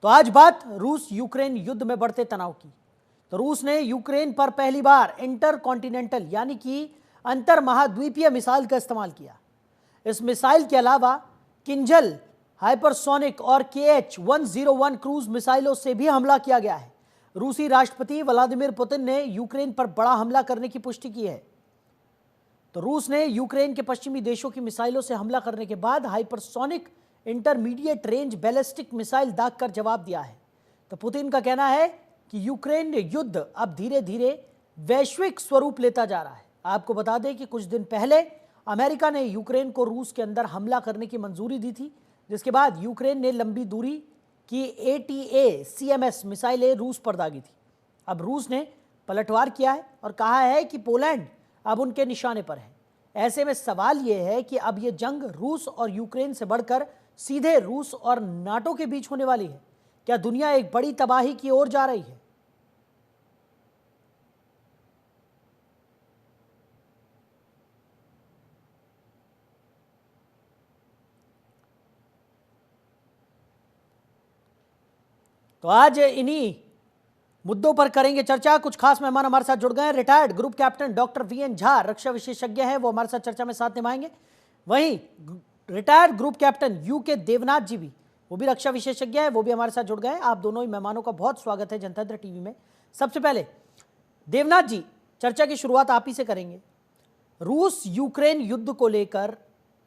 तो आज बात रूस यूक्रेन युद्ध में बढ़ते तनाव की। तो रूस ने यूक्रेन पर पहली बार इंटर कॉन्टिनेंटल यानी कि अंतर महाद्वीपीय मिसाइल का इस्तेमाल किया। इस मिसाइल के अलावा किंजल हाइपरसोनिक और KH-101 क्रूज मिसाइलों से भी हमला किया गया है। रूसी राष्ट्रपति व्लादिमीर पुतिन ने यूक्रेन पर बड़ा हमला करने की पुष्टि की है। तो रूस ने यूक्रेन के पश्चिमी देशों की मिसाइलों से हमला करने के बाद hypersonic intermediate range ballistic missile दागकर जवाब दिया है। तो पुतिन का कहना है कि यूक्रेन युद्ध अब धीरे धीरे वैश्विक स्वरूप लेता जा रहा है। आपको बता दें कि कुछ दिन पहले अमेरिका ने यूक्रेन को रूस के अंदर हमला करने की मंजूरी दी थी, जिसके बाद यूक्रेन ने लंबी दूरी की ATACMS मिसाइलें रूस पर दागी थी। अब रूस ने पलटवार किया है और कहा है कि पोलैंड अब उनके निशाने पर है। ऐसे में सवाल यह है कि अब यह जंग रूस और यूक्रेन से बढ़कर सीधे रूस और नाटो के बीच होने वाली है। क्या दुनिया एक बड़ी तबाही की ओर जा रही है? तो आज इन्हीं मुद्दों पर करेंगे चर्चा। कुछ खास मेहमान हमारे साथ जुड़ गए हैं। Retired group captain doctor VN Jha रक्षा विशेषज्ञ हैं, वो हमारे साथ चर्चा में साथ निभाएंगे। वहीं retired group captain UK Devnath ji भी, वो भी रक्षा विशेषज्ञ हैं, वो भी हमारे साथ जुड़ गए हैं। आप दोनों ही मेहमानों का बहुत स्वागत है जनतंत्र टीवी में। सबसे पहले देवनाथ जी, चर्चा की शुरुआत आप ही से करेंगे। रूस यूक्रेन युद्ध को लेकर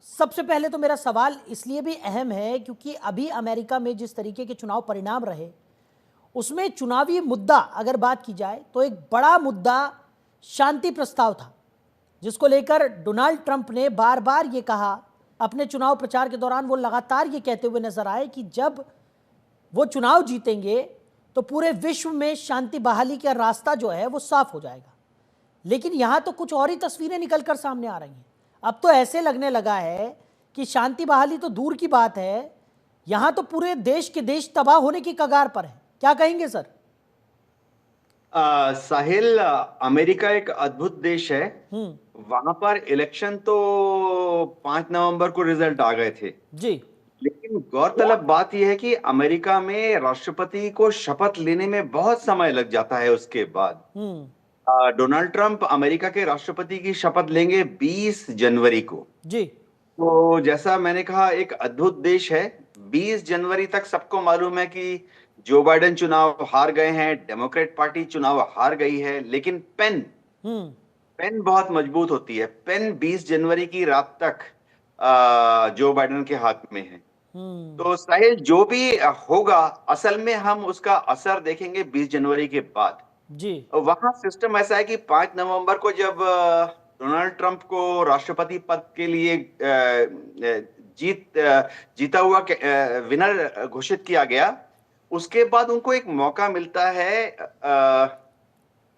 सबसे पहले तो मेरा सवाल इसलिए भी अहम है क्योंकि अभी अमेरिका में जिस तरीके के चुनाव परिणाम रहे, उसमें चुनावी मुद्दा अगर बात की जाए तो एक बड़ा मुद्दा शांति प्रस्ताव था, जिसको लेकर डोनाल्ड ट्रंप ने बार बार ये कहा अपने चुनाव प्रचार के दौरान। वो लगातार ये कहते हुए नजर आए कि जब वो चुनाव जीतेंगे तो पूरे विश्व में शांति बहाली का रास्ता जो है वो साफ हो जाएगा। लेकिन यहां तो कुछ और ही तस्वीरें निकलकर सामने आ रही हैं। अब तो ऐसे लगने लगा है कि शांति बहाली तो दूर की बात है, यहां तो पूरे देश के देश तबाह होने की कगार पर है। क्या कहेंगे सर? साहिल, अमेरिका एक अद्भुत देश है। वहां पर इलेक्शन तो 5 नवंबर को रिजल्ट आ गए थे जी, लेकिन गौरतलब बात यह है कि अमेरिका में राष्ट्रपति को शपथ लेने में बहुत समय लग जाता है। उसके बाद डोनाल्ड ट्रंप अमेरिका के राष्ट्रपति की शपथ लेंगे 20 जनवरी को जी। तो जैसा मैंने कहा, एक अद्भुत देश है। 20 जनवरी तक सबको मालूम है कि जो बाइडेन चुनाव हार गए हैं, डेमोक्रेट पार्टी चुनाव हार गई है, लेकिन पेन बहुत मजबूत होती है। पेन 20 जनवरी की रात तक जो बाइडेन के हाथ में है। तो साहिल, जो भी होगा असल में हम उसका असर देखेंगे 20 जनवरी के बाद जी। वहां सिस्टम ऐसा है कि 5 नवंबर को जब डोनाल्ड ट्रंप को राष्ट्रपति पद के लिए जीता हुआ विनर घोषित किया गया, उसके बाद उनको एक मौका मिलता है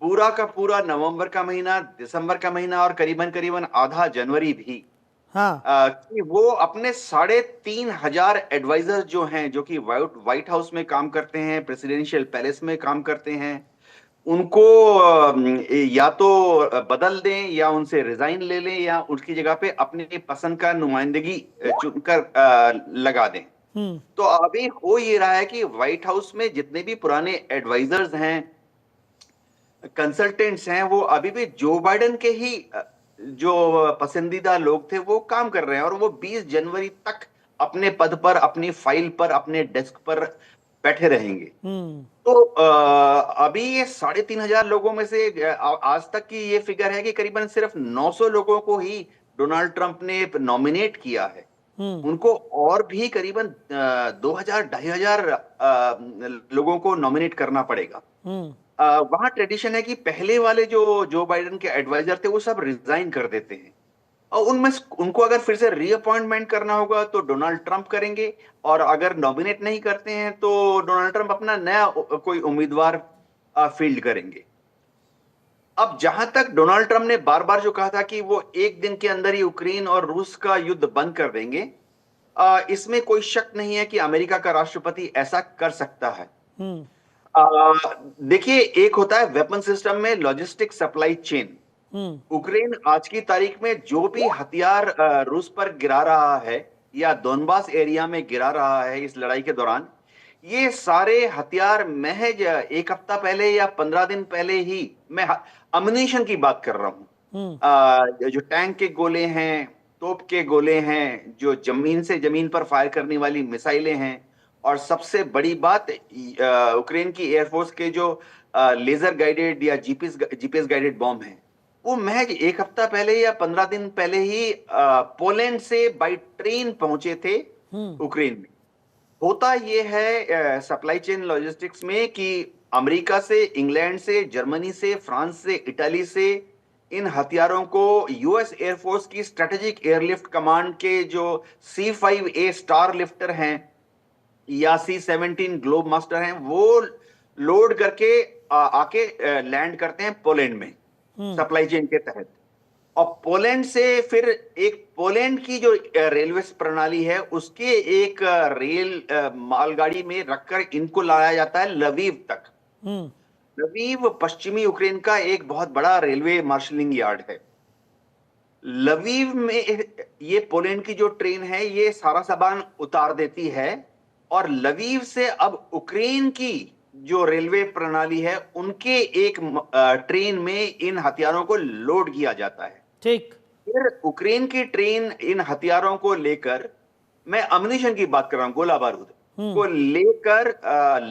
पूरा का पूरा नवंबर का महीना, दिसंबर का महीना और करीबन करीबन आधा जनवरी भी, कि वो अपने 3,500 एडवाइजर जो हैं, जो कि व्हाइट हाउस में काम करते हैं, प्रेसिडेंशियल पैलेस में काम करते हैं, उनको या तो बदल दें या उनसे रिजाइन ले लें या उनकी जगह पे अपनी पसंद का नुमाइंदगी चुनकर लगा दें। तो अभी हो ये रहा है कि व्हाइट हाउस में जितने भी पुराने एडवाइजर्स हैं, कंसल्टेंट्स हैं, वो अभी भी जो बाइडेन के ही जो पसंदीदा लोग थे वो काम कर रहे हैं और वो 20 जनवरी तक अपने पद पर, अपनी फाइल पर, अपने डेस्क पर बैठे रहेंगे। तो अभी ये 3,500 लोगों में से आज तक की ये फिगर है कि करीबन सिर्फ 900 लोगों को ही डोनाल्ड ट्रंप ने नॉमिनेट किया है। उनको और भी करीबन 2,000-2,500 लोगों को नॉमिनेट करना पड़ेगा। वहां ट्रेडिशन है कि पहले वाले जो बाइडेन के एडवाइजर थे वो सब रिजाइन कर देते हैं और उनमें उनको अगर फिर से रीअपॉइंटमेंट करना होगा तो डोनाल्ड ट्रंप करेंगे, और अगर नॉमिनेट नहीं करते हैं तो डोनाल्ड ट्रंप अपना नया कोई उम्मीदवार फील्ड करेंगे। अब जहां तक डोनाल्ड ट्रंप ने बार बार जो कहा था कि वो एक दिन के अंदर ही यूक्रेन और रूस का युद्ध बंद कर देंगे, इसमें कोई शक नहीं है कि अमेरिका का राष्ट्रपति ऐसा कर सकता है। देखिए, एक होता है वेपन सिस्टम में लॉजिस्टिक सप्लाई चेन। यूक्रेन आज की तारीख में जो भी हथियार रूस पर गिरा रहा है या दोनबास एरिया में गिरा रहा है इस लड़ाई के दौरान, ये सारे हथियार महज एक हफ्ता पहले या 15 दिन पहले ही, मैं अम्यूनिशन की बात कर रहा हूं, जो टैंक के गोले हैं, तोप के गोले हैं, जो जमीन से जमीन पर फायर करने वाली मिसाइलें हैं, और सबसे बड़ी बात यूक्रेन की एयरफोर्स के जो लेजर गाइडेड या जीपीएस गाइडेड बॉम्ब हैं, वो महज एक हफ्ता पहले या 15 दिन पहले ही पोलैंड से बाई ट्रेन पहुंचे थे यूक्रेन में। होता ये है सप्लाई चेन लॉजिस्टिक्स में कि अमेरिका से, इंग्लैंड से, जर्मनी से, फ्रांस से, इटली से इन हथियारों को यूएस एयरफोर्स की स्ट्रेटेजिक एयरलिफ्ट कमांड के जो C5A स्टार लिफ्टर हैं या C-17 ग्लोब मास्टर हैं, वो लोड करके आके लैंड करते हैं पोलैंड में सप्लाई चेन के तहत। और पोलैंड से फिर एक पोलैंड की जो रेलवे प्रणाली है उसके एक रेल मालगाड़ी में रखकर इनको लाया जाता है लवीव तक। लवीव पश्चिमी यूक्रेन का एक बहुत बड़ा रेलवे मार्शलिंग यार्ड है। लवीव में ये पोलैंड की जो ट्रेन है ये सारा सामान उतार देती है, और लवीव से अब यूक्रेन की जो रेलवे प्रणाली है उनके एक ट्रेन में इन हथियारों को लोड किया जाता है। ठीक। फिर यूक्रेन की ट्रेन इन हथियारों को लेकर, मैं अम्यूनिशन की बात कर रहा हूं, गोला बारूद को लेकर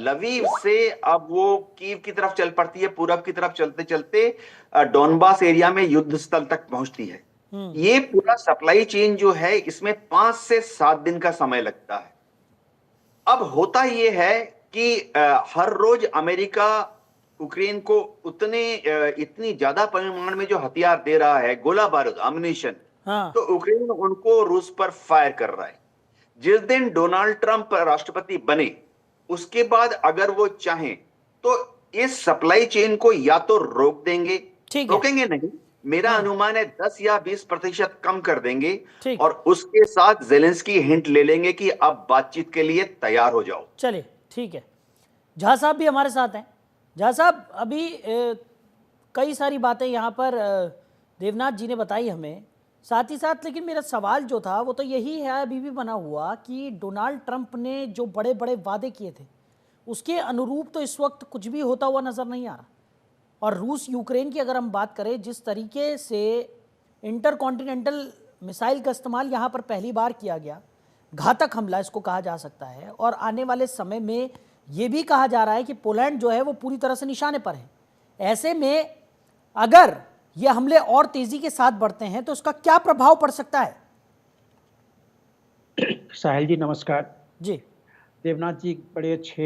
लवीव से अब वो कीव की तरफ चल पड़ती है। पूरब की तरफ चलते चलते डोनबास एरिया में युद्ध स्थल तक पहुंचती है। ये पूरा सप्लाई चेन जो है इसमें 5 से 7 दिन का समय लगता है। अब होता ये है कि हर रोज अमेरिका यूक्रेन को इतनी ज्यादा परिमाण में जो हथियार दे रहा है, गोला बारूद, अम्यूनिशन, तो यूक्रेन उनको रूस पर फायर कर रहा है। जिस दिन डोनाल्ड ट्रंप राष्ट्रपति बने उसके बाद अगर वो चाहें तो इस सप्लाई चेन को या तो रोक देंगे, रोकेंगे नहीं, मेरा अनुमान है 10 या 20% कम कर देंगे, और उसके साथ ज़ेलेंस्की हिंट ले लेंगे कि अब बातचीत के लिए तैयार हो जाओ। चलिए ठीक है, झा साहब भी हमारे साथ हैं। झा साहब, अभी कई सारी बातें यहाँ पर देवनाथ जी ने बताई हमें, साथ ही साथ लेकिन मेरा सवाल जो था वो तो यही है अभी भी बना हुआ कि डोनाल्ड ट्रंप ने जो बड़े बड़े वादे किए थे उसके अनुरूप तो इस वक्त कुछ भी होता हुआ नज़र नहीं आ रहा। और रूस यूक्रेन की अगर हम बात करें, जिस तरीके से इंटरकॉन्टिनेंटल मिसाइल का इस्तेमाल यहाँ पर पहली बार किया गया, घातक हमला इसको कहा जा सकता है, और आने वाले समय में ये भी कहा जा रहा है कि पोलैंड जो है वो पूरी तरह से निशाने पर है। ऐसे में अगर ये हमले और तेजी के साथ बढ़ते हैं तो इसका क्या प्रभाव पड़ सकता है? साहिल जी नमस्कार जी। देवनाथ जी बड़े अच्छे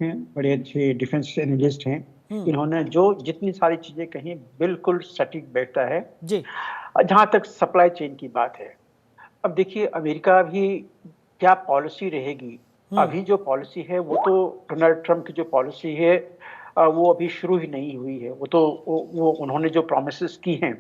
हैं, बड़े अच्छे डिफेंस एनालिस्ट हैं। इन्होंने जो जितनी सारी चीजें कही बिल्कुल सटीक बैठता है जी। जहां तक सप्लाई चेन की बात है, अब देखिए अमेरिका भी क्या पॉलिसी रहेगी। अभी जो पॉलिसी है वो तो डोनाल्ड ट्रंप की जो पॉलिसी है वो अभी शुरू ही नहीं हुई है। वो तो वो उन्होंने जो प्रॉमिसेस की हैं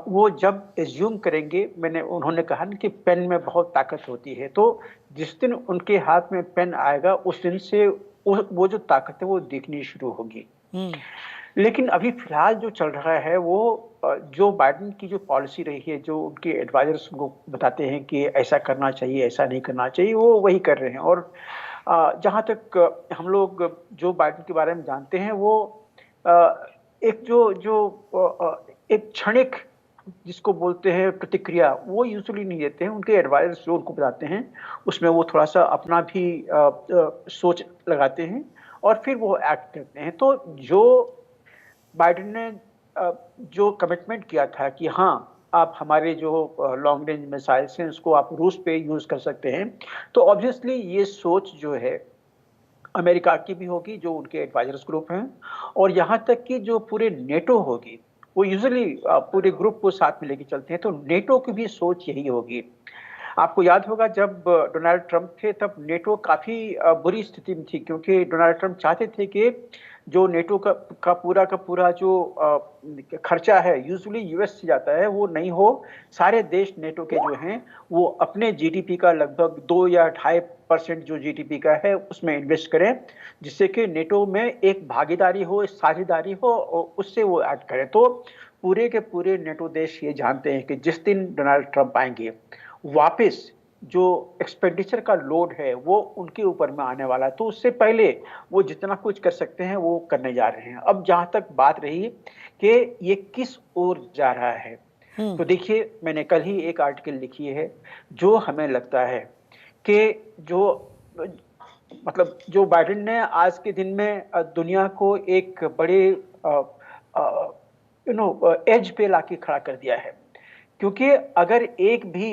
वो जब एज्यूम करेंगे, उन्होंने कहा ना कि पेन में बहुत ताकत होती है, तो जिस दिन उनके हाथ में पेन आएगा उस दिन से वो जो ताकत है वो दिखनी शुरू होगी। लेकिन अभी फिलहाल जो चल रहा है वो जो बाइडेन की जो पॉलिसी रही है, जो उनके एडवाइजर्स उनको बताते हैं कि ऐसा करना चाहिए, ऐसा नहीं करना चाहिए, वो वही कर रहे हैं। और जहाँ तक हम लोग जो बाइडेन के बारे में जानते हैं वो एक एक क्षणिक जिसको बोलते हैं प्रतिक्रिया, वो यूजुअली नहीं देते हैं। उनके एडवाइजर्स जो उनको बताते हैं उसमें वो थोड़ा सा अपना भी सोच लगाते हैं और फिर वो एक्ट करते हैं। तो जो बाइडेन ने जो कमिटमेंट किया था कि हाँ आप हमारे जो लॉन्ग रेंज मिसाइल्स हैं उसको आप रूस पे यूज कर सकते हैं, तो ऑब्वियसली ये सोच जो है अमेरिका की भी होगी, जो उनके एडवाइजर्स ग्रुप हैं, और यहाँ तक कि जो पूरे नेटो होगी, वो यूजुअली पूरे ग्रुप को साथ में लेके चलते हैं, तो नेटो की भी सोच यही होगी। आपको याद होगा जब डोनाल्ड ट्रंप थे तब नेटो काफी बुरी स्थिति में थी, क्योंकि डोनाल्ड ट्रंप चाहते थे कि जो नेटो का पूरा जो खर्चा है यूजुअली यूएस से जाता है वो नहीं हो, सारे देश नेटो के जो हैं वो अपने जीडीपी का लगभग 2 या 2.5% जो जीडीपी का है उसमें इन्वेस्ट करें, जिससे कि नेटो में एक भागीदारी हो, साझेदारी हो, और उससे वो ऐड करें। तो पूरे के पूरे नेटो देश ये जानते हैं कि जिस दिन डोनाल्ड ट्रंप आएंगे वापस जो एक्सपेंडिचर का लोड है वो उनके ऊपर में आने वाला है। तो उससे पहले वो जितना कुछ कर सकते हैं वो करने जा रहे हैं। अब जहां तक बात रही कि ये किस ओर जा रहा है, तो देखिए मैंने कल ही एक आर्टिकल लिखी है जो हमें लगता है कि जो मतलब जो बाइडेन ने आज के दिन में दुनिया को एक बड़े एज पे लाके खड़ा कर दिया है। क्योंकि अगर एक भी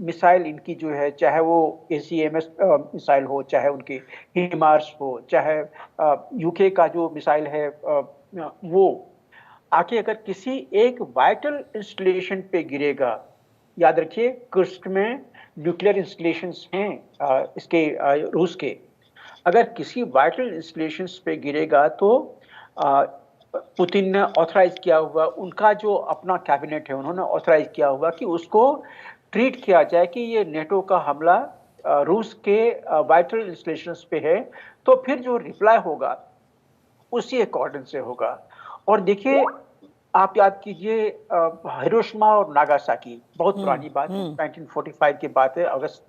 मिसाइल इनकी जो है, चाहे वो ACMS मिसाइल हो, चाहे उनकी हिमार्स हो, चाहे यूके का जो मिसाइल है वो आके अगर किसी एक वाइटल इंस्टॉलेशन पे गिरेगा, याद रखिए कुर्स्क में न्यूक्लियर इंस्टॉलेशंस हैं इसके रूस के, अगर किसी वाइटल इंस्टॉलेशंस पे गिरेगा तो पुतिन ने ऑथराइज किया हुआ, उनका जो अपना कैबिनेट है उन्होंने ऑथराइज किया हुआ कि उसको ट्रीट किया जाए कि ये नेटो का हमला रूस के वाइटल इंस्टॉलेशंस पे है, तो फिर जो रिप्लाई होगा उसी अकॉर्डिंग से होगा। और देखिए आप याद कीजिए हिरोशिमा और नागासाकी, बहुत पुरानी बात है, 1945 की बात है, अगस्त।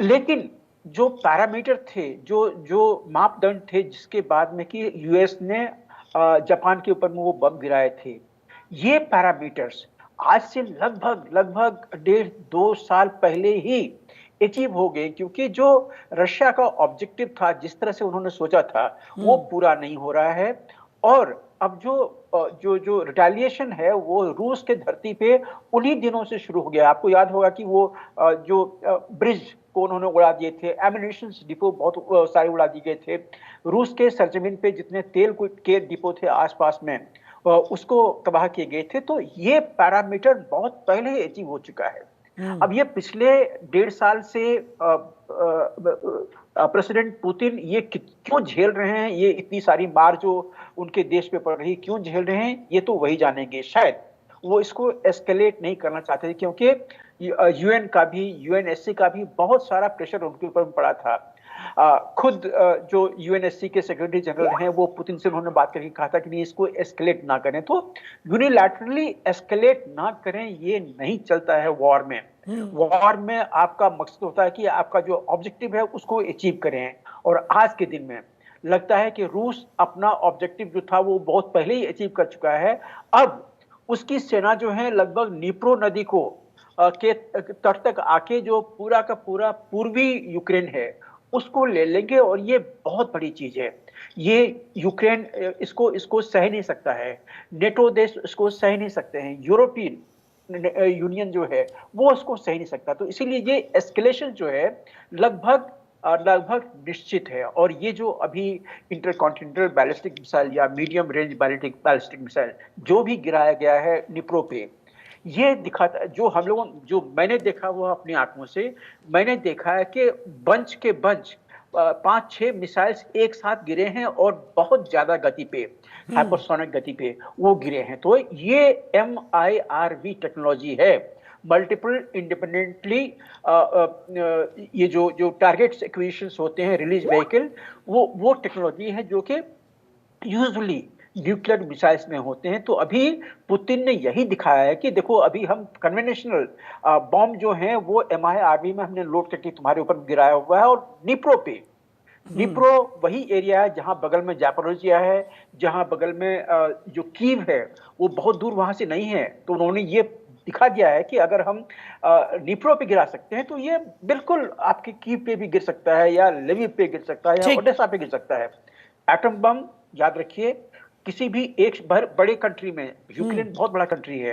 लेकिन जो पैरामीटर थे, जो मापदंड थे जिसके बाद में कि यूएस ने जापान के ऊपर में वो बम गिराए थे, ये पैरामीटर्स आज से लगभग 1.5-2 साल पहले ही अचीव हो गए। क्योंकि जो रशिया का ऑब्जेक्टिव था, जिस तरह से उन्होंने सोचा था, वो पूरा नहीं हो रहा है। और अब जो रिटेलिएशन है वो रूस के धरती पे उन्हीं दिनों से शुरू हो गया। आपको याद होगा कि वो जो ब्रिज को उन्होंने उड़ा दिए थे, एम्यूनिशन डिपो बहुत सारे उड़ा दिए गए थे, रूस के सरजमीन पे जितने तेल के डिपो थे आसपास में उसको तबाह किए गए थे। तो ये पैरामीटर बहुत पहले ही अचीव हो चुका है। अब ये पिछले 1.5 साल से प्रेसिडेंट पुतिन ये क्यों झेल रहे हैं, ये इतनी सारी मार जो उनके देश पे पड़ रही क्यों झेल रहे हैं, ये तो वही जानेंगे। शायद वो इसको एस्केलेट नहीं करना चाहते थे, क्योंकि यूएन का भी, यूएनएससी का भी बहुत सारा प्रेशर उनके ऊपर पड़ा था। खुद जो यूएनएससी के सेक्रेटरी जनरल हैं वो पुतिन से उन्होंने बात करके कहा था कि नहीं, इसको एस्केलेट ना करें। तो यूनिलैटरली एस्केलेट ना करें, ये नहीं चलता है वॉर में। वॉर में आपका मकसद होता है कि आपका जो ऑब्जेक्टिव है उसको अचीव करें। और आज के दिन में लगता है कि रूस अपना ऑब्जेक्टिव जो था वो बहुत पहले ही अचीव कर चुका है। अब उसकी सेना जो है लगभग नीप्रो नदी को के तट तक आके जो पूरा का पूरा पूर्वी यूक्रेन है उसको ले लेंगे। और ये बहुत बड़ी चीज है। ये यूक्रेन इसको सह नहीं सकता है, नेटो देश इसको सह नहीं सकते हैं, यूरोपियन यूनियन जो है वो उसको सह नहीं सकता। तो इसीलिए ये एस्केलेशन जो है लगभग निश्चित है। और ये जो अभी इंटरकॉन्टिनेंटल बैलिस्टिक मिसाइल या मीडियम रेंज बैलिस्टिक मिसाइल जो भी गिराया गया है निप्रो पे, ये दिखाता है, जो मैंने देखा हुआ अपनी आंखों से, मैंने देखा है कि बंच के बंच 5-6 मिसाइल्स एक साथ गिरे हैं और बहुत ज्यादा गति पे, हाइपरसोनिक गति पे वो गिरे हैं। तो ये MIRV टेक्नोलॉजी है, मल्टीपल इंडिपेंडेंटली ये जो टारगेट्स एक्विजिशंस होते हैं, रिलीज व्हीकल, वो टेक्नोलॉजी है जो कि यूजुअली न्यूक्लियर मिसाइल्स में होते हैं। तो अभी पुतिन ने यही दिखाया है कि देखो अभी हम कन्वेंशनल बॉम्ब जो हैं वो MIRV में हमने लोड करके तुम्हारे ऊपर गिराया हुआ है। और निप्रो वही एरिया है जहां बगल में जापोरोजिया है, जहां बगल में जो कीव है वो बहुत दूर वहां से नहीं है। तो उन्होंने ये दिखा दिया है कि अगर हम निप्रो पे गिरा सकते हैं तो ये बिल्कुल आपके कीव पे भी गिर सकता है, या लिविव पे गिर सकता है, या ओडेसा पे गिर सकता है। एटम बम याद रखिए किसी भी एक बड़े कंट्री में, यूक्रेन बहुत बड़ा कंट्री है,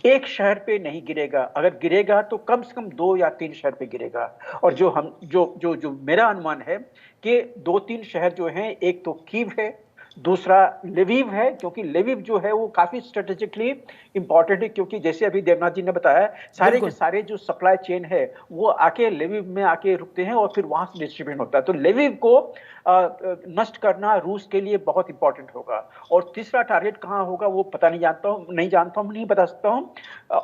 एक शहर पे नहीं गिरेगा। अगर गिरेगा तो कम से कम 2 या 3 शहर पे गिरेगा। और जो मेरा अनुमान है कि 2-3 शहर जो हैं, एक तो कीव है, दूसरा लिविव है, क्योंकि लिविव जो है वो काफी स्ट्रेटेजिकली इंपॉर्टेंट है। क्योंकि जैसे अभी देवनाथ जी ने बताया, सारे के सारे जो सप्लाई चेन है वो आके लिविव में आके रुकते हैं और फिर वहां से डिस्ट्रीब्यूट होता है। तो लिविव को नष्ट करना रूस के लिए बहुत इंपॉर्टेंट होगा। और तीसरा टारगेट कहाँ होगा वो पता नहीं जानता हूँ, नहीं बता सकता हूँ।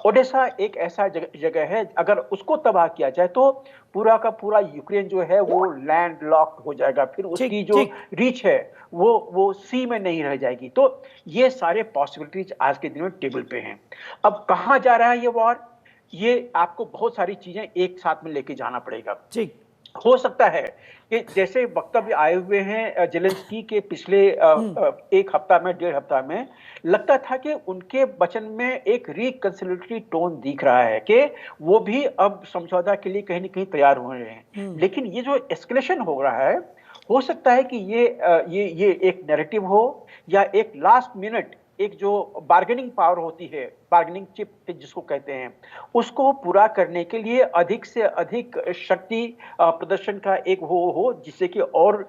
ओडेसा एक ऐसा जगह है, अगर उसको तबाह किया जाए तो पूरा का पूरा यूक्रेन जो है वो लैंड लॉक्ड हो जाएगा। फिर उसकी जो रीच है वो सी में नहीं रह जाएगी। तो ये सारे पॉसिबिलिटीज आज के दिन में टेबल पे हैं। अब कहाँ जा रहा है ये वॉर, ये आपको बहुत सारी चीजें एक साथ में लेके जाना पड़ेगा। ठीक। हो सकता है कि जैसे वक्तव्य आए हुए हैं जेलेंस्की के पिछले एक हफ्ता में, 1.5 हफ्ता में, लगता था कि उनके वचन में एक रिकंसिलिएटरी टोन दिख रहा है कि वो भी अब समझौता के लिए कहीं न कहीं तैयार हो रहे हैं। लेकिन ये जो एस्केलेशन हो रहा है, हो सकता है कि ये एक नैरेटिव हो या एक लास्ट मिनट एक जो बार्गेनिंग पावर होती है, बार्गेनिंग चिप जिसको कहते हैं, उसको पूरा करने के लिए अधिक से अधिक शक्ति प्रदर्शन का एक वो हो जिससे कि और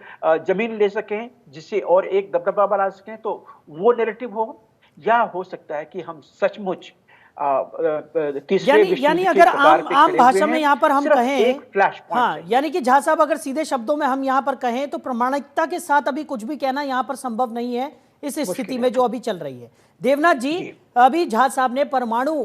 जमीन ले सकें, जिससे और एक दबदबा बना सकें, तो वो नैरेटिव हो। या हो सकता है कि हम सचमुच तीसरे यानी विश्व यानी युद्ध के अगर कगार आम पे आम खड़े हुए भाषा में हैं, यहाँ पर हम सिर्फ कहें, एक फ्लैश पॉइंट हाँ, चाहिए। यानी कि झा साहब अगर सीधे शब्दों में हम यहाँ पर कहें तो प्रामाणिकता के साथ अभी कुछ भी कहना यहाँ पर संभव नहीं है इस स्थिति में जो अभी चल रही है। देवनाथ जी, अभी झा साहब ने परमाणु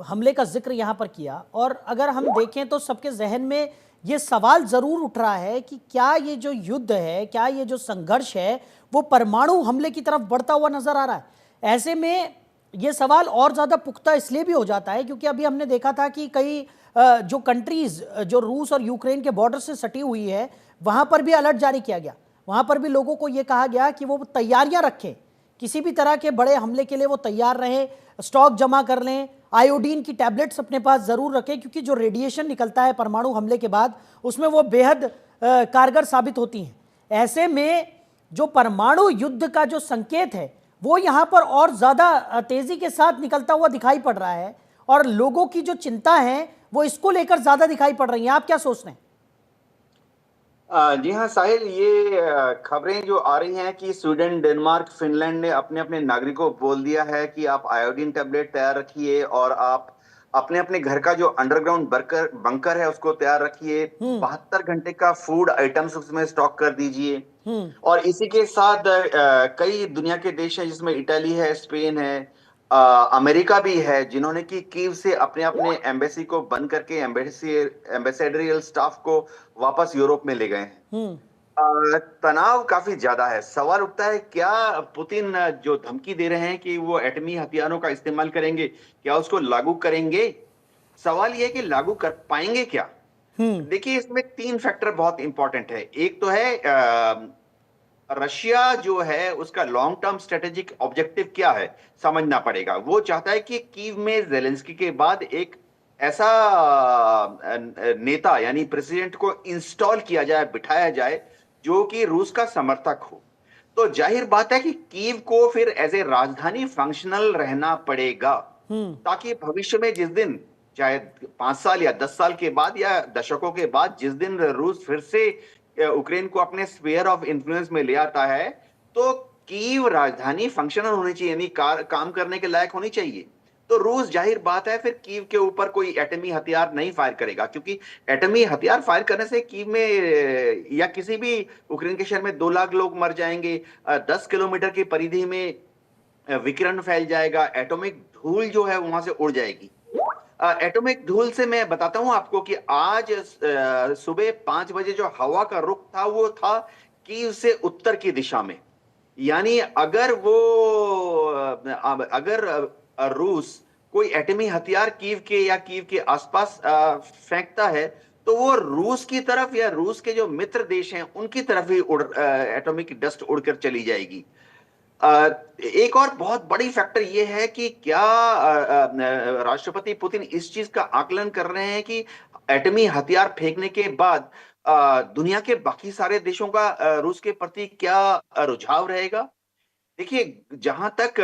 हमले का जिक्र यहाँ पर किया, और अगर हम देखें तो सबके जहन में ये सवाल जरूर उठ रहा है कि क्या ये जो युद्ध है, क्या ये जो संघर्ष है वो परमाणु हमले की तरफ बढ़ता हुआ नजर आ रहा है। ऐसे में ये सवाल और ज्यादा पुख्ता इसलिए भी हो जाता है क्योंकि अभी हमने देखा था कि कई जो कंट्रीज जो रूस और यूक्रेन के बॉर्डर से सटी हुई है, वहां पर भी अलर्ट जारी किया गया। वहां पर भी लोगों को यह कहा गया कि वो तैयारियां रखें, किसी भी तरह के बड़े हमले के लिए वो तैयार रहें, स्टॉक जमा कर लें, आयोडीन की टैबलेट्स अपने पास जरूर रखें, क्योंकि जो रेडिएशन निकलता है परमाणु हमले के बाद उसमें वो बेहद कारगर साबित होती हैं। ऐसे में जो परमाणु युद्ध का जो संकेत है वो यहाँ पर और ज्यादा तेजी के साथ निकलता हुआ दिखाई पड़ रहा है, और लोगों की जो चिंता है वो इसको लेकर ज्यादा दिखाई पड़ रही है। आप क्या सोचते हैं? जी हाँ साहिल, ये खबरें जो आ रही हैं कि स्वीडन, डेनमार्क, फिनलैंड ने अपने अपने नागरिकों को बोल दिया है कि आप आयोडीन टेबलेट तैयार रखिए और आप अपने अपने घर का जो अंडरग्राउंड बंकर है उसको तैयार रखिए। 72 घंटे का फूड आइटम्स उसमें स्टॉक कर दीजिए। और इसी के साथ कई दुनिया के देश हैं जिसमें इटली है, स्पेन है, अमेरिका भी है, जिन्होंने कि कीव से अपने अपने एम्बेसी को बंद करके एम्बेसडरियल स्टाफ को वापस यूरोप में ले गए हैं। तनाव काफी ज्यादा है। सवाल उठता है, क्या पुतिन जो धमकी दे रहे हैं कि वो एटमी हथियारों का इस्तेमाल करेंगे, क्या उसको लागू करेंगे? सवाल यह है कि लागू कर पाएंगे क्या? देखिए, इसमें 3 फैक्टर बहुत इंपॉर्टेंट है। एक तो है रशिया जो है उसका लॉन्ग टर्म स्ट्रेटेजिक ऑब्जेक्टिव क्या है, समझना पड़ेगा। वो चाहता है कि कीव में जेलेंस्की के बाद एक ऐसा नेता यानी प्रेसिडेंट को इंस्टॉल किया जाए, बिठाया जाए, जो कि रूस का समर्थक हो। तो जाहिर बात है कि कीव को फिर एज ए राजधानी फंक्शनल रहना पड़ेगा, ताकि भविष्य में जिस दिन, चाहे 5 साल या 10 साल के बाद या दशकों के बाद, जिस दिन रूस फिर से यूक्रेन को अपने स्फीयर ऑफ इन्फ्लुएंस में ले आता है, तो कीव राजधानी फंक्शनल होनी चाहिए, यानी काम करने के लायक होनी चाहिए। तो रूस जाहिर बात है फिर कीव के ऊपर कोई एटमी हथियार नहीं फायर करेगा, क्योंकि एटमी हथियार फायर करने से कीव में या किसी भी यूक्रेन के शहर में 2 लाख लोग मर जाएंगे, 10 किलोमीटर की परिधि में विकिरण फैल जाएगा, एटॉमिक धूल जो है वहां से उड़ जाएगी। एटॉमिक धूल से मैं बताता हूं आपको कि आज सुबह 5 बजे जो हवा का रुख था वो था कीव से उत्तर की दिशा में। यानी अगर रूस कोई एटमी हथियार कीव के या कीव के आसपास फेंकता है, तो वो रूस की तरफ या रूस के जो मित्र देश हैं उनकी तरफ ही एटॉमिक डस्ट उड़कर चली जाएगी। एक और बहुत बड़ी फैक्टर यह है कि क्या राष्ट्रपति पुतिन इस चीज का आकलन कर रहे हैं कि एटमी हथियार फेंकने के बाद दुनिया के बाकी सारे देशों का रूस के प्रति क्या रुझाव रहेगा? देखिए, जहां तक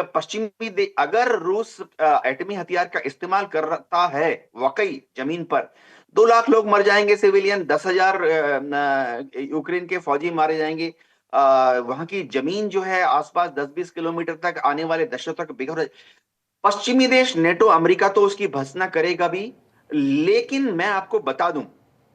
अगर रूस एटमी हथियार का इस्तेमाल करता है वाकई जमीन पर, 2 लाख लोग मर जाएंगे सिविलियन, 10,000 यूक्रेन के फौजी मारे जाएंगे, वहां की जमीन जो है आसपास 10-20 किलोमीटर तक आने वाले दशकों तक बिखर। पश्चिमी देश नेटो अमेरिका तो उसकी भर्त्सना करेगा भी, लेकिन मैं आपको बता दूं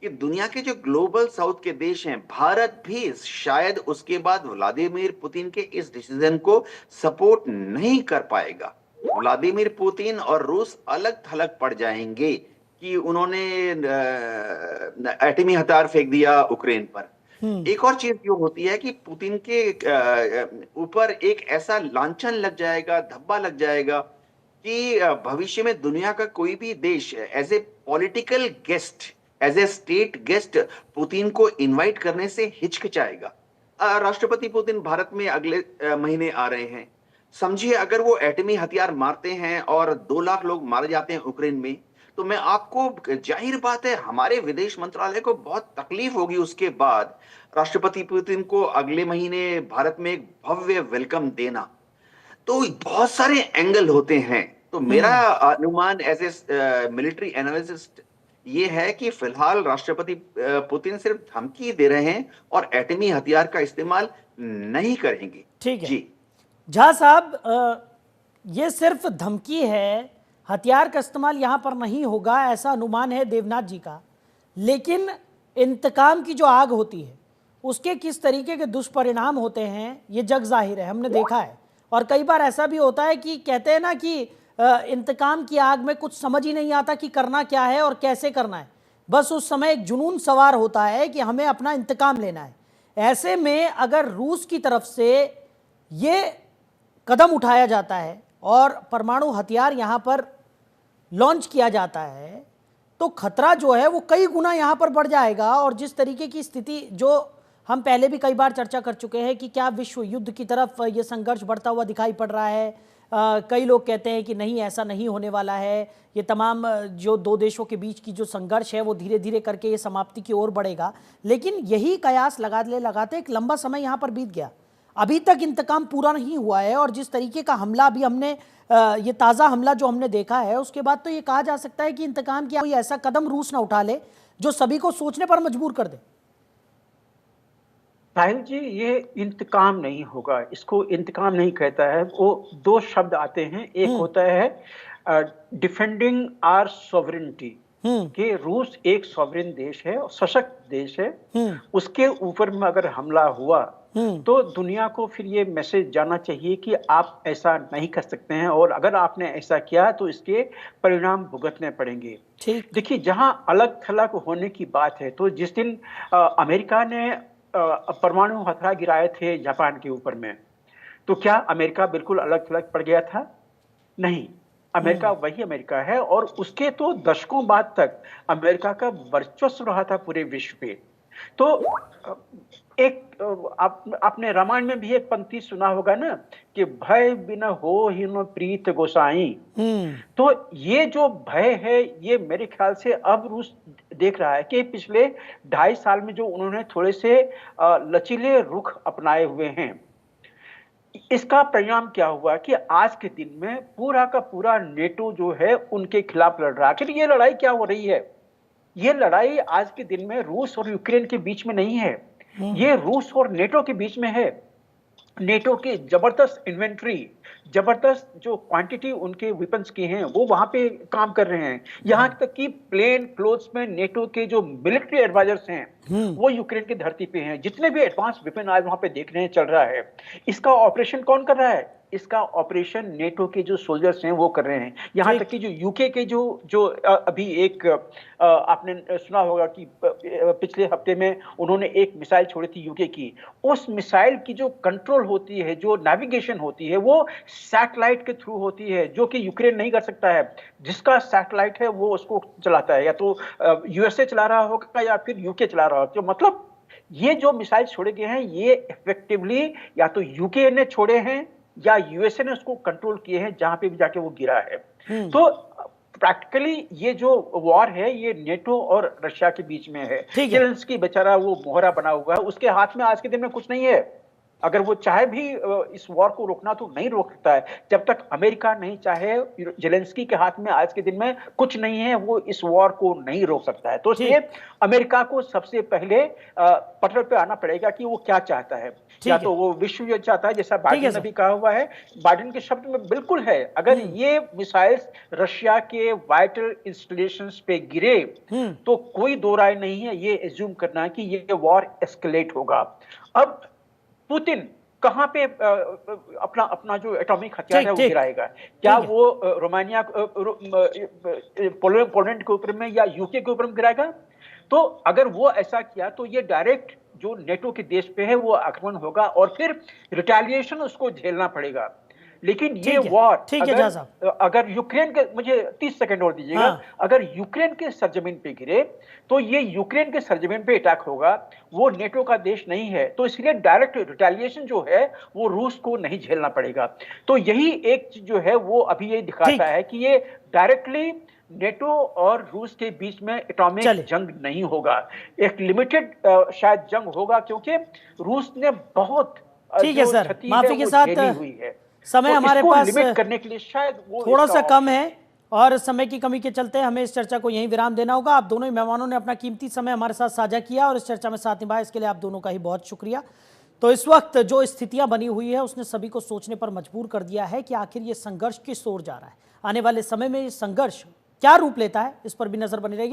कि दुनिया के जो ग्लोबल साउथ के देश हैं, भारत भी शायद उसके बाद व्लादिमीर पुतिन के इस डिसीजन को सपोर्ट नहीं कर पाएगा। व्लादिमीर पुतिन और रूस अलग थलग पड़ जाएंगे कि उन्होंने एटमी हथियार फेंक दिया यूक्रेन पर। एक और चीज जो होती है कि पुतिन के ऊपर एक ऐसा लांछन लग जाएगा, धब्बा लग जाएगा, कि भविष्य में दुनिया का कोई भी देश as a political guest, as a state guest Putin को इनवाइट करने से हिचकिचाएगा। राष्ट्रपति पुतिन भारत में अगले महीने आ रहे हैं। समझिए अगर वो एटमी हथियार मारते हैं और 2 लाख लोग मारे जाते हैं यूक्रेन में, तो मैं आपको, जाहिर बात है हमारे विदेश मंत्रालय को बहुत तकलीफ होगी उसके बाद राष्ट्रपति पुतिन को अगले महीने भारत में एक भव्य वेलकम देना। तो बहुत सारे एंगल होते हैं। तो मेरा अनुमान एज ए मिलिट्री एनालिस्ट ये है कि फिलहाल राष्ट्रपति पुतिन सिर्फ धमकी दे रहे हैं और एटमी हथियार का इस्तेमाल नहीं करेंगे। ठीक है जी झा साहब, ये सिर्फ धमकी है, हथियार का इस्तेमाल यहां पर नहीं होगा ऐसा अनुमान है देवनाथ जी का, लेकिन इंतकाम की जो आग होती है उसके किस तरीके के दुष्परिणाम होते हैं ये जग जाहिर है, हमने देखा है। और कई बार ऐसा भी होता है कि कहते हैं ना कि इंतकाम की आग में कुछ समझ ही नहीं आता कि करना क्या है और कैसे करना है, बस उस समय एक जुनून सवार होता है कि हमें अपना इंतकाम लेना है। ऐसे में अगर रूस की तरफ से ये कदम उठाया जाता है और परमाणु हथियार यहाँ पर लॉन्च किया जाता है तो खतरा जो है वो कई गुना यहाँ पर बढ़ जाएगा। और जिस तरीके की स्थिति जो हम पहले भी कई बार चर्चा कर चुके हैं कि क्या विश्व युद्ध की तरफ ये संघर्ष बढ़ता हुआ दिखाई पड़ रहा है, कई लोग कहते हैं कि नहीं ऐसा नहीं होने वाला है, ये तमाम जो 2 देशों के बीच की जो संघर्ष है वो धीरे धीरे करके ये समाप्ति की ओर बढ़ेगा। लेकिन यही कयास लगाते एक लंबा समय यहाँ पर बीत गया, अभी तक इंतकाम पूरा नहीं हुआ है। और जिस तरीके का हमला अभी हमने ये ताज़ा हमला जो हमने देखा है उसके बाद तो ये कहा जा सकता है कि इंतकाम की कोई ऐसा कदम रूस ना उठा ले जो सभी को सोचने पर मजबूर कर दे। साहिल जी, ये इंतकाम नहीं होगा, इसको इंतकाम नहीं कहता है। वो 2 शब्द आते हैं, एक होता है डिफेंडिंग आवर सॉवरेनिटी, कि रूस एक सॉवरेन देश है, सशक्त देश है, उसके ऊपर में अगर हमला हुआ तो दुनिया को फिर ये मैसेज जाना चाहिए कि आप ऐसा नहीं कर सकते हैं और अगर आपने ऐसा किया तो इसके परिणाम भुगतने पड़ेंगे। देखिए, जहां अलग थलग होने की बात है, तो जिस दिन अमेरिका ने परमाणु हथियार गिराए थे जापान के ऊपर में, तो क्या अमेरिका बिल्कुल अलग थलग पड़ गया था? नहीं, अमेरिका वही अमेरिका है और उसके तो दशकों बाद तक अमेरिका का वर्चस्व रहा था पूरे विश्व पे। तो आपने रामायण में भी एक पंक्ति सुना होगा ना कि भय बिन हो ही न प्रीत गोसाई। तो ये जो भय है ये मेरे ख्याल से अब रूस देख रहा है कि पिछले 2.5 साल में जो उन्होंने थोड़े से लचीले रुख अपनाए हुए हैं, इसका परिणाम क्या हुआ कि आज के दिन में पूरा का पूरा नेटो जो है उनके खिलाफ लड़ रहा है। आखिर ये लड़ाई क्या हो रही है? ये लड़ाई आज के दिन में रूस और यूक्रेन के बीच में नहीं है, ये रूस और नेटो के बीच में है। नेटो की जबरदस्त इन्वेंट्री, जबरदस्त जो क्वांटिटी उनके वेपन्स की हैं वो वहां पे काम कर रहे हैं। यहां तक कि प्लेन क्लोथ्स में नेटो के जो मिलिट्री एडवाइजर्स हैं वो यूक्रेन की धरती पे हैं। जितने भी एडवांस वेपन आज वहां पे देखने हैं चल रहा है, इसका ऑपरेशन कौन कर रहा है? इसका ऑपरेशन नेटो के जो सोल्जर्स हैं वो कर रहे हैं। यहां तक कि जो यूके के जो अभी एक आपने सुना होगा कि पिछले हफ्ते में उन्होंने एक मिसाइल छोड़ी थी यूके की। उस मिसाइल की जो कंट्रोल होती है, जो नेविगेशन होती है, वो सैटेलाइट के थ्रू होती है, जो कि यूक्रेन नहीं कर सकता है। जिसका सैटेलाइट है वो उसको चलाता है, या तो यूएसए चला रहा होगा या फिर यूके चला रहा होगा। तो मतलब ये जो मिसाइल छोड़े गए हैं ये इफेक्टिवली या तो यूके ने छोड़े हैं या यूएसए ने उसको कंट्रोल किए हैं, जहां पे भी जाके वो गिरा है। तो प्रैक्टिकली ये जो वॉर है ये नेटो और रशिया के बीच में है। जेलेंस्की बेचारा वो मोहरा बना हुआ है, उसके हाथ में आज के दिन में कुछ नहीं है। अगर वो चाहे भी इस वॉर को रोकना तो नहीं रोक सकता है। जब तक अमेरिका नहीं चाहे, जेलेंस्की के हाथ में आज के दिन में कुछ नहीं है, वो इस वॉर को नहीं रोक सकता है। तो इसलिए अमेरिका को सबसे पहले पटल पे आना पड़ेगा कि वो क्या चाहता है। या तो वो विश्व युद्ध चाहता है, जैसा बाइडेन ने भी कहा हुआ है। बाइडेन के शब्द में बिल्कुल है, अगर ये मिसाइल्स रशिया के वाइटल इंस्टॉलेशंस पे गिरे तो कोई दो राय नहीं है ये एज्यूम करना कि ये वॉर एस्केलेट होगा। अब पुतिन कहां पे अपना जो एटॉमिक हथियार है वो गिराएगा? क्या वो रोमानिया, पोलैंड के ऊपर में या यूके के ऊपर में गिराएगा? तो अगर वो ऐसा किया तो ये डायरेक्ट जो नेटो के देश पे है वो आक्रमण होगा और फिर रिटेलिएशन उसको झेलना पड़ेगा। लेकिन ये ठीक है, वॉर ठीक है, जहाँ अगर यूक्रेन के, मुझे 30 सेकंड और दीजिएगा, हाँ। अगर यूक्रेन के सरजमीन पे गिरे तो ये यूक्रेन के सरजमीन पे अटैक होगा, वो नेटो का देश नहीं है, तो इसलिए डायरेक्ट रिटेलिएशन जो है वो रूस को नहीं झेलना पड़ेगा। तो यही एक चीज जो है वो अभी ये दिखाता है कि ये डायरेक्टली नेटो और रूस के बीच में एटॉमिक जंग नहीं होगा, एक लिमिटेड शायद जंग होगा, क्योंकि रूस ने बहुत ठीक है सर, माफी के साथ हुई है। समय तो हमारे पास लिमिट करने के लिए शायद वो थोड़ा सा कम है और समय की कमी के चलते हमें इस चर्चा को यहीं विराम देना होगा। आप दोनों ही मेहमानों ने अपना कीमती समय हमारे साथ साझा किया और इस चर्चा में साथ निभाया, इसके लिए आप दोनों का ही बहुत शुक्रिया। तो इस वक्त जो स्थितियां बनी हुई है उसने सभी को सोचने पर मजबूर कर दिया है कि आखिर ये संघर्ष किस ओर जा रहा है। आने वाले समय में ये संघर्ष क्या रूप लेता है, इस पर भी नजर बनी रहेगी।